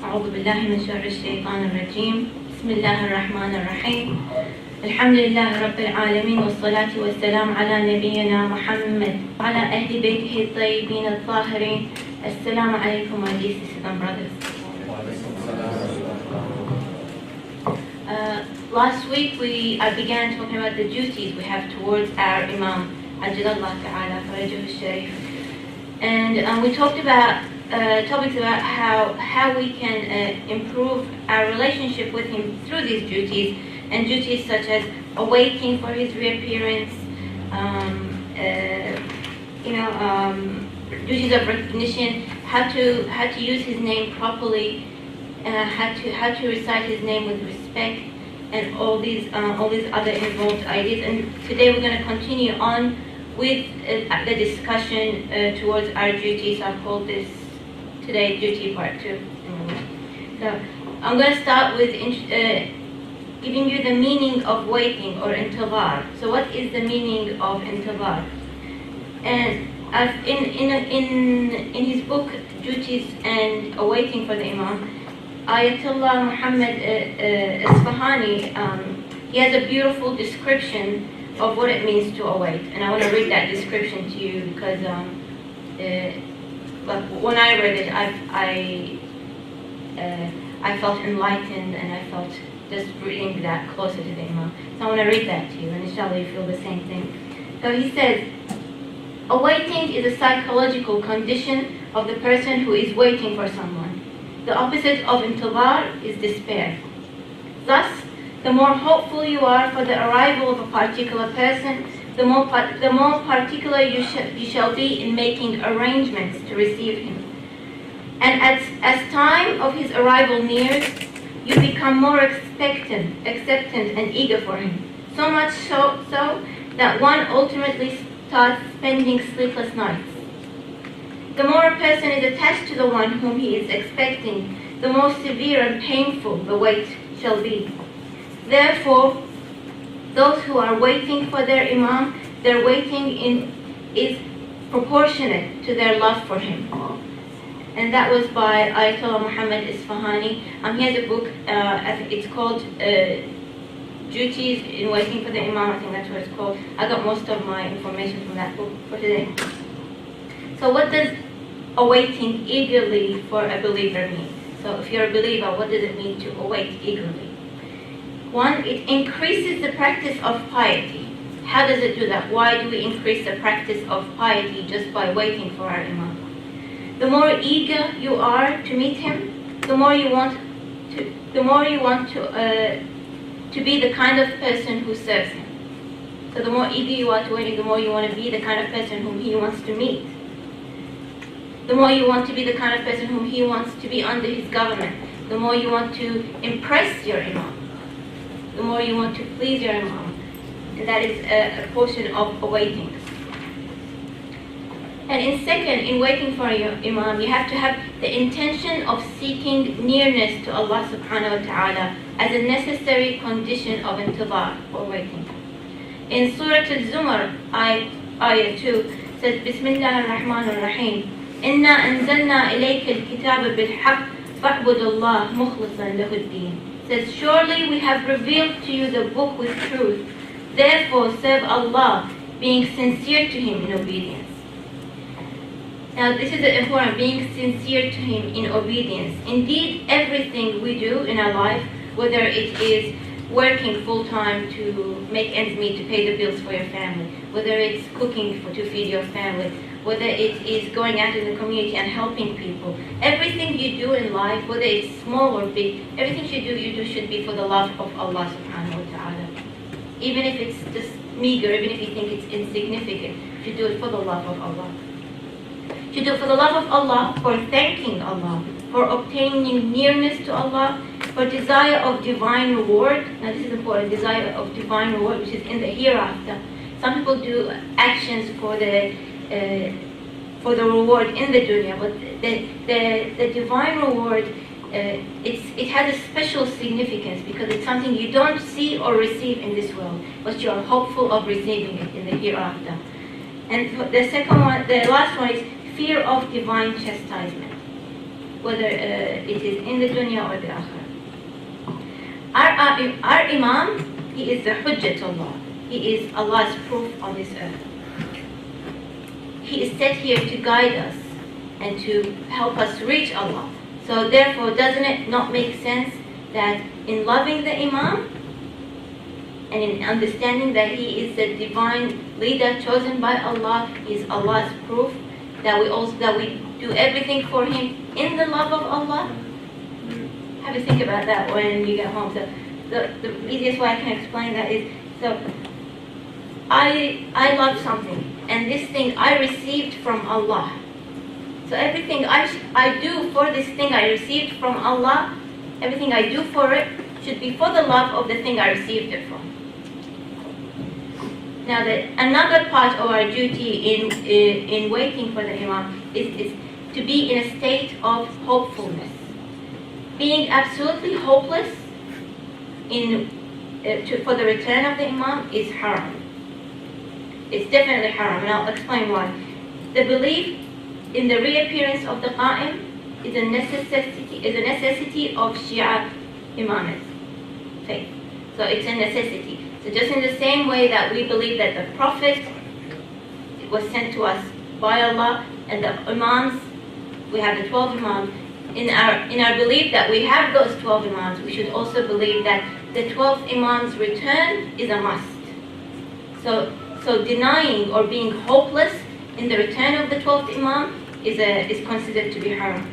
أعوذ بالله من شر الشيطان الرجيم. بسم الله الرحمن الرحيم. الحمد لله رب العالمين، والصلاة والسلام على نبينا محمد وعلى أهل بيته الطيبين الطاهرين. السلام عليكم, my dear sisters and brothers. Last week I began talking about the duties we have towards our Imam, Ajlallah Ta'ala, Farajuh al-Sharif. And we talked about topics about how we can improve our relationship with him through these duties, and duties such as awaiting for his reappearance, duties of recognition, how to use his name properly, how to recite his name with respect, and all these other involved ideas. And today we're going to continue on with the discussion towards our duties. I've called this today duty part 2. So I'm going to start with giving you the meaning of waiting or intizar. So what is the meaning of intizar? And as in his book Duties and Awaiting for the Imam, Ayatollah Muhammad Isfahani, he has a beautiful description of what it means to await, and I want to read that description to you because when I read it, I felt enlightened, and I felt just reading that closer to the Imam. So I want to read that to you, and inshallah you feel the same thing. So he says, awaiting is a psychological condition of the person who is waiting for someone. The opposite of intizar is despair. Thus, the more hopeful you are for the arrival of a particular person, the more particular you shall be in making arrangements to receive him. And as time of his arrival nears, you become more expectant and eager for him. So much so that one ultimately starts spending sleepless nights. The more a person is attached to the one whom he is expecting, the more severe and painful the wait shall be. Therefore, those who are waiting for their Imam, their waiting is proportionate to their love for him. And that was by Ayatollah Muhammad Isfahani. He has a book, I think it's called Duties in Waiting for the Imam, I think that's what it's called. I got most of my information from that book for today. So what does awaiting eagerly for a believer mean? So if you're a believer, what does it mean to await eagerly? One, it increases the practice of piety. How does it do that? Why do we increase the practice of piety just by waiting for our Imam? The more eager you are to meet him, the more you want to be the kind of person who serves him. So the more eager you are to wait, the more you want to be the kind of person whom he wants to meet. The more you want to be the kind of person whom he wants to be under his government. The more you want to impress your Imam. The more you want to please your Imam. And that is a portion of awaiting. And in waiting for your Imam, you have to have the intention of seeking nearness to Allah subhanahu wa ta'ala as a necessary condition of intizar, or waiting. In Surah Al-Zumar, ayah 2, says, Bismillah ar-Rahman ar-Rahim, Inna anzalna ilayka al-kitaba bil-haq, fa'budullah mukhlisan lahu-d-din. Says, surely we have revealed to you the book with truth, therefore serve Allah, being sincere to him in obedience. Now this is important, being sincere to him in obedience. Indeed, everything we do in our life, whether it is working full-time to make ends meet, to pay the bills for your family, whether it's cooking to feed your family, whether it is going out in the community and helping people, everything you do in life, whether it's small or big, everything you do should be for the love of Allah subhanahu wa ta'ala. Even if it's just meager, even if you think it's insignificant, you should do it for the love of Allah. You do it for the love of Allah, for thanking Allah, for obtaining nearness to Allah, for desire of divine reward. Now this is important, desire of divine reward, which is in the hereafter. Some people do actions for the reward in the dunya, but the divine reward, it has a special significance because it's something you don't see or receive in this world, but you are hopeful of receiving it in the hereafter. And the last one is fear of divine chastisement. whether it is in the dunya or the akhirah. Our Imam, he is the Hujjatullah. He is Allah's proof on this earth. He is set here to guide us and to help us reach Allah. So therefore, doesn't it not make sense that in loving the Imam and in understanding that he is the divine leader chosen by Allah, he is Allah's proof, that we do everything for him in the love of Allah? Have a think about that when you get home. So the easiest way I can explain that is, so I love something, and this thing I received from Allah. So everything I do for this thing I received from Allah, everything I do for it should be for the love of the thing I received it from. Now, another part of our duty in waiting for the Imam is to be in a state of hopefulness. Being absolutely hopeless for the return of the Imam is haram. It's definitely haram, and I'll explain why. The belief in the reappearance of the Qa'im is a necessity of Shia Imamate faith. So it's a necessity. So just in the same way that we believe that the Prophet was sent to us by Allah, and the Imams, we have the 12 Imams, in our belief that we have those 12 Imams, we should also believe that the 12th Imam's return is a must. So denying or being hopeless in the return of the 12th Imam is considered to be haram.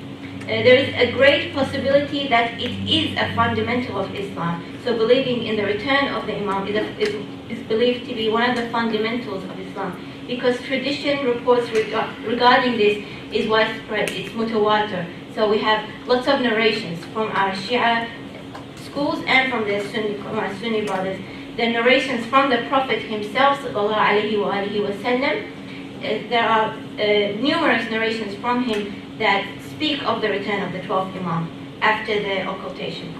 There is a great possibility that it is a fundamental of Islam. So believing in the return of the Imam is believed to be one of the fundamentals of Islam, because tradition reports regarding this is widespread, it's mutawatir. So we have lots of narrations from our Shia schools and from our Sunni brothers. The narrations from the Prophet himself, sallallahu alaihi wasallam, there are numerous narrations from him that speak of the return of the 12th Imam after the occultation.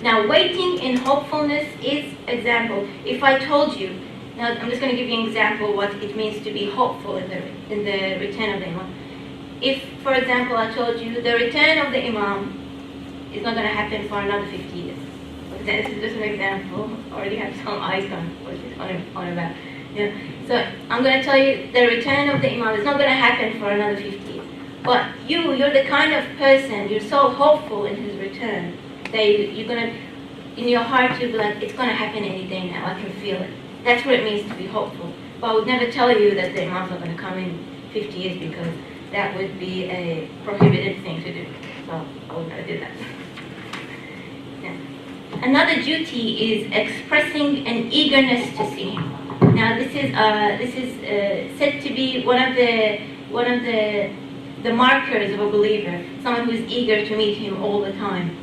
Now, waiting in hopefulness is example. If I told you, now I'm just going to give you an example what it means to be hopeful in the return of the Imam. If, for example, I told you the return of the Imam is not going to happen for another 50 years. This is just an example. I already have some eyes on about. Yeah. So I'm going to tell you the return of the Imam is not going to happen for another 50 years. But you're the kind of person, you're so hopeful in his return that you're going to, in your heart, you'll be like, it's going to happen any day now, I can feel it. That's what it means to be hopeful. But I would never tell you that the Imam's not going to come in 50 years, because that would be a prohibited thing to do. So I would never do that. Yeah. Another duty is expressing an eagerness to see him. Now this is said to be one of the markers of a believer, someone who is eager to meet him all the time.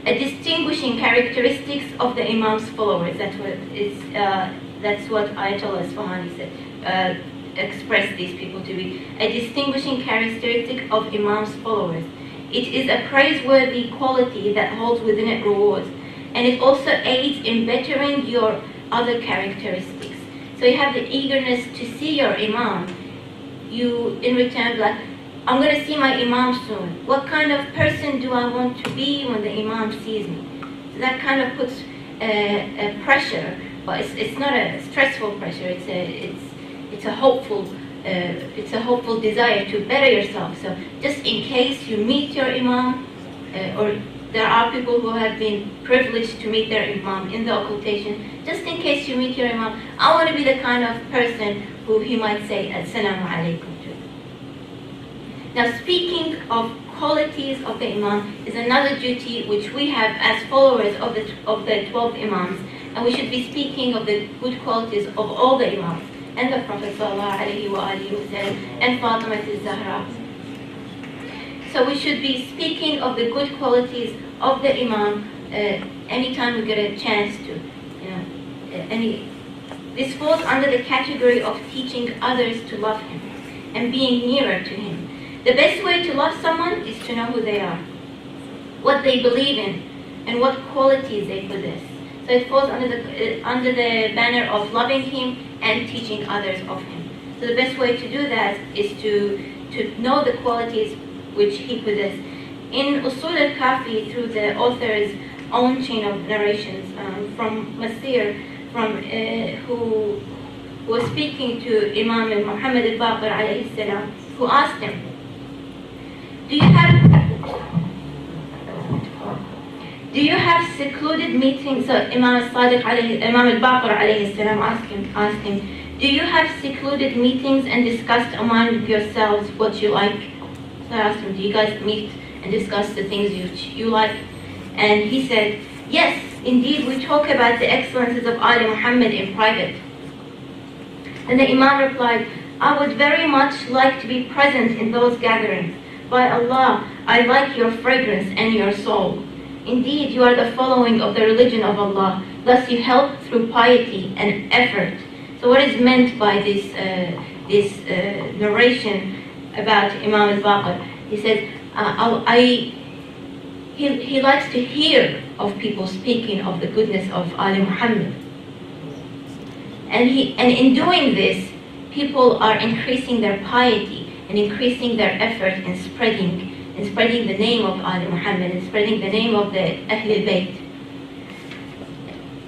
A distinguishing characteristics of the Imam's followers. That's what Ayatollah Isfahani said. Express these people to be a distinguishing characteristic of Imam's followers. It is a praiseworthy quality that holds within it rewards, and it also aids in bettering your other characteristics. So you have the eagerness to see your Imam. You, in return, like, I'm going to see my Imam soon. What kind of person do I want to be when the Imam sees me? So that kind of puts a pressure, but it's not a stressful pressure. It's a hopeful desire to better yourself. So just in case you meet your Imam, or there are people who have been privileged to meet their Imam in the occultation, just in case you meet your Imam, I want to be the kind of person who he might say Assalamu alaikum to. Now, speaking of qualities of the Imam is another duty which we have as followers of the 12 Imams, and we should be speaking of the good qualities of all the Imams, and the Prophet ﷺ, and Fatima al-Zahra. So we should be speaking of the good qualities of the Imam anytime we get a chance to. This falls under the category of teaching others to love him and being nearer to him. The best way to love someone is to know who they are, what they believe in, and what qualities they possess. So it falls under the banner of loving him and teaching others of him. So the best way to do that is to know the qualities which he possessed. In Usul al-Kafi, through the author's own chain of narrations, from Masir, who was speaking to Imam Muhammad al-Baqir alayhi salam, who asked him, do you have secluded meetings? So Imam al-Baqir alayhi salam asked him, do you have secluded meetings and discussed among yourselves what you like? So I asked him, do you guys meet and discuss the things you like? And he said, yes, indeed, we talk about the excellences of Ali Muhammad in private. And the Imam replied, I would very much like to be present in those gatherings. By Allah, I like your fragrance and your soul. Indeed, you are the following of the religion of Allah. Thus you help through piety and effort. So what is meant by this narration about Imam al-Baqir? He says, he likes to hear of people speaking of the goodness of Ali Muhammad. And in doing this, people are increasing their piety and increasing their effort in spreading the name of Ali Muhammad and spreading the name of the Ahlul Bayt.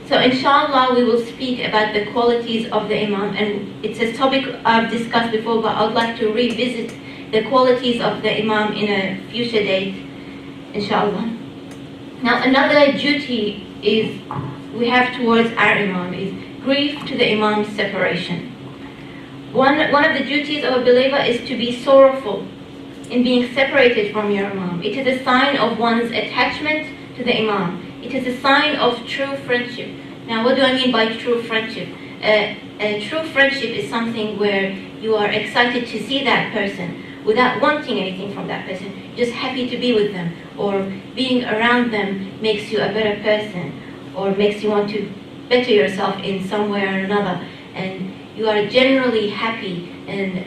So inshallah we will speak about the qualities of the Imam, and it's a topic I've discussed before, but I would like to revisit the qualities of the Imam in a future date, inshallah. Now another duty we have towards our Imam is grief to the Imam's separation. One of the duties of a believer is to be sorrowful in being separated from your Imam. It is a sign of one's attachment to the Imam. It is a sign of true friendship. Now what do I mean by true friendship? A true friendship is something where you are excited to see that person without wanting anything from that person, just happy to be with them, or being around them makes you a better person, or makes you want to better yourself in some way or another, and you are generally happy and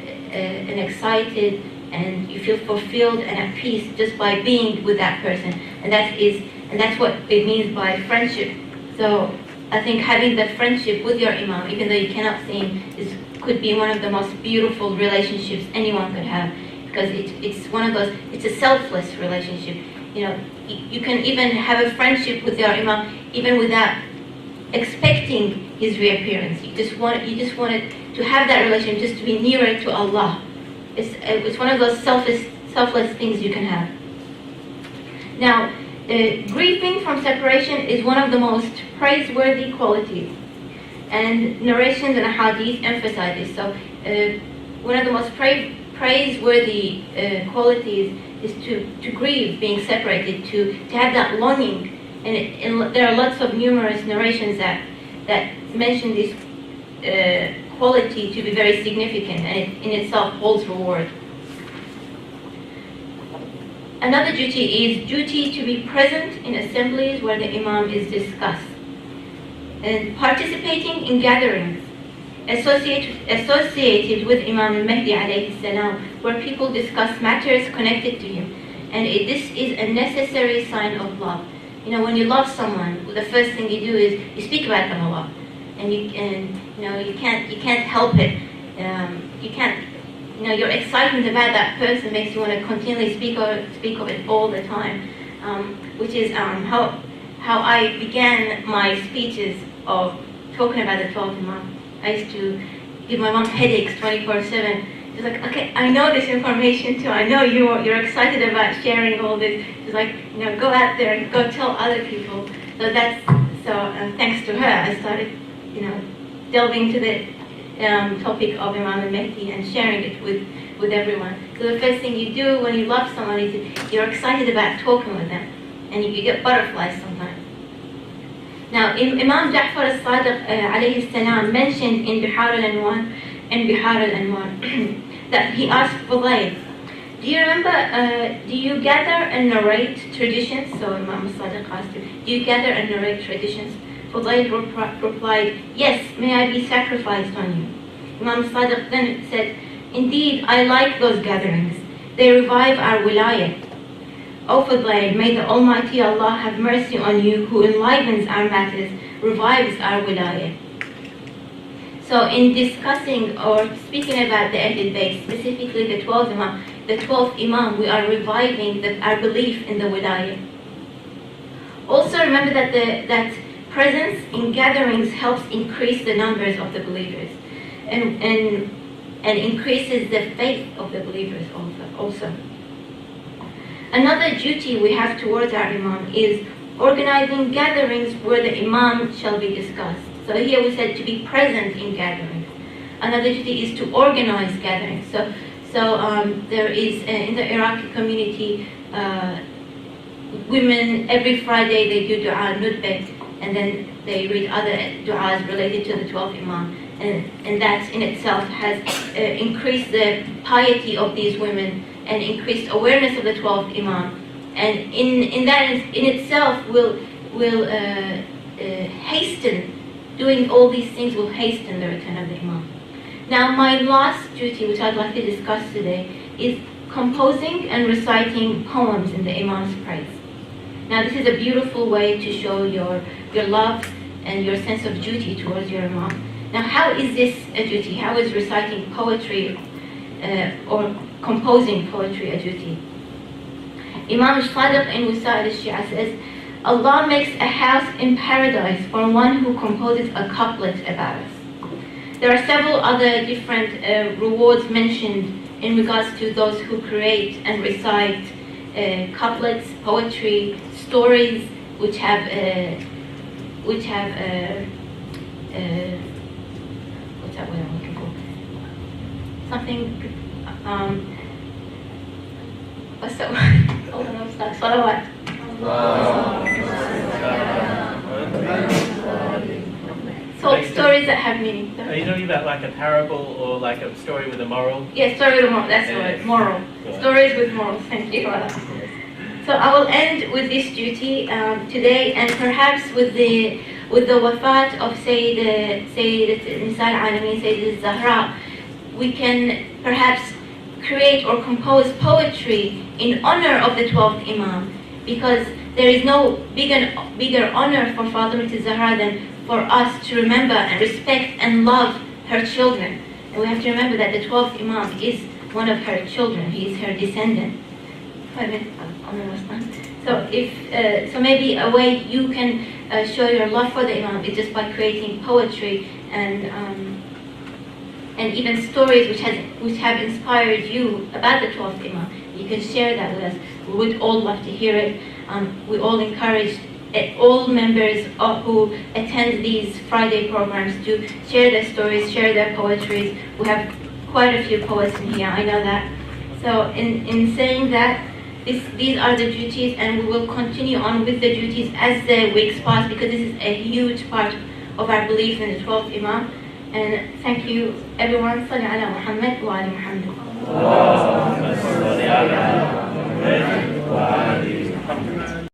excited, and you feel fulfilled and at peace just by being with that person, and that's what it means by friendship. So I think having the friendship with your Imam, even though you cannot see him, could be one of the most beautiful relationships anyone could have, because it's one of those, it's a selfless relationship. You know, you can even have a friendship with your Imam even without expecting his reappearance. You just wanted to have that relationship, just to be nearer to Allah. It's one of those selfless things you can have. Now, grieving from separation is one of the most praiseworthy qualities, and narrations and hadith emphasize this. So one of the most praiseworthy qualities is to grieve being separated, to have that longing. And there are lots of numerous narrations that mention this quality to be very significant, and it in itself holds reward. Another duty is duty to be present in assemblies where the Imam is discussed, and participating in gatherings associated with Imam al-Mahdi alayhi salam, where people discuss matters connected to him. And this is a necessary sign of love. You know, when you love someone, the first thing you do is you speak about them a lot, and you can't help it. Your excitement about that person makes you want to continually speak of it all the time, which is how I began my speeches of talking about the 12th Imam. I used to give my mom headaches 24/7. She's like, okay, I know this information too. I know you're excited about sharing all this. She's like, go out there and go tell other people. So thanks to her, I started, delving into the topic of Imam al-Mahdi and sharing it with everyone. So the first thing you do when you love someone is you're excited about talking with them, and you get butterflies sometimes. Now, Imam Ja'far al-Sadiq alayhi salam mentioned in Bihar al-Anwar that he asked Fudayl, do you remember, do you gather and narrate traditions? So Imam al-Sadiq asked him, do you gather and narrate traditions? Fudayl replied, yes, may I be sacrificed on you. Imam al-Sadiq then said, indeed, I like those gatherings. They revive our wilayah. O Fudayl, may the Almighty Allah have mercy on you, who enlivens our matters, revives our wilayah. So in discussing or speaking about the Ahlul Bayt, specifically the 12th Imam, the 12th Imam, we are reviving our belief in the wilayah. Also remember that presence in gatherings helps increase the numbers of the believers and increases the faith of the believers also. Another duty we have towards our Imam is organizing gatherings where the Imam shall be discussed. So here we said to be present in gatherings. Another duty is to organize gatherings. So there is in the Iraqi community, women every Friday they do dua nutbeh, and then they read other du'as related to the 12th Imam, and that in itself has increased the piety of these women and increased awareness of the 12th Imam, and in that in itself will hasten, doing all these things will hasten the return of the Imam. Now my last duty, which I'd like to discuss today, is composing and reciting poems in the Imam's praise. Now this is a beautiful way to show your love and your sense of duty towards your Imam. Now how is this a duty? How is reciting poetry or composing poetry a duty? Imam Sadiq in Wasa'il al-Shia says, Allah makes a house in paradise for one who composes a couplet about us. There are several other different rewards mentioned in regards to those who create and recite couplets, poetry, stories which have what's that word I'm looking for? Something. What's that word? Hold on, I'm stuck. Salawat. So stories that have meaning. Are you talking about like a parable or like a story with a moral? Yeah, story with a moral. That's the word. Moral. Yeah. Stories with morals. Thank you. So I will end with this duty today, and perhaps with the wafat of Sayyidat Nisa al-Alamin, Sayyidat Zahra, we can perhaps create or compose poetry in honor of the 12th Imam, because there is no bigger honor for Fatima Zahra than for us to remember and respect and love her children. And we have to remember that the 12th Imam is one of her children. He is her descendant. So maybe a way you can show your love for the Imam is just by creating poetry and even stories which have inspired you about the 12th Imam. You can share that with us. We would all love to hear it. We all encourage all members who attend these Friday programs to share their stories, share their poetries. We have quite a few poets in here, I know that. So in saying that, these are the duties, and we will continue on with the duties as the weeks pass, because this is a huge part of our belief in the 12th Imam. And thank you everyone. Salli ala Muhammad wa ala Muhammad.